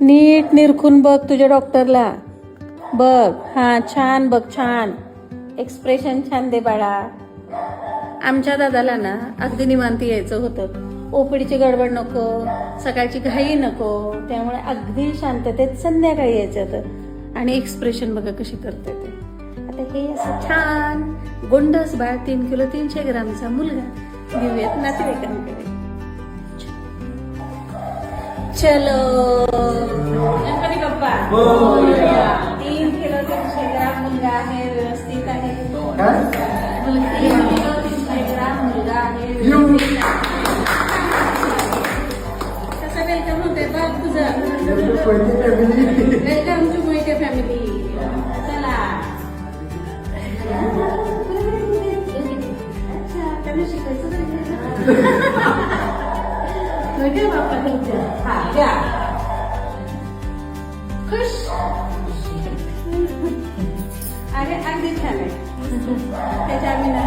नीट निरखून बघ तुझ्या डॉक्टरला. बघ, हा छान बघ, छान एक्सप्रेशन छान दे बाळा. आमच्या दादाला ना अगदी निवांती यायचं होतं. ओपीडीची गडबड नको, सकाळची घाई नको, त्यामुळे अगदी शांततेत संध्याकाळी यायचं होतं. आणि एक्सप्रेशन बघा कशी करते ते. आता हे असं छान गोंडस बाळ 3 किलो 300 ग्रामचा मुलगा घेऊयात नातेवाईकांकडे. चलो गणपती बाप्पा 3 किलो 300 ग्राम मुलगा आहे, व्यवस्थित आहे. 3 किलो 300 ग्राम मुलगा आहे, व्यवस्थित आहे. कसं वेलकम होते बाप तुझं? Welcome to Mohite family. चला अच्छा, त्यांना शिकायचं मोहिते बाप्पा तुमच्या. हा घ्या, खुश. अरे अगदी छान आहे. त्याच्या आम्ही ना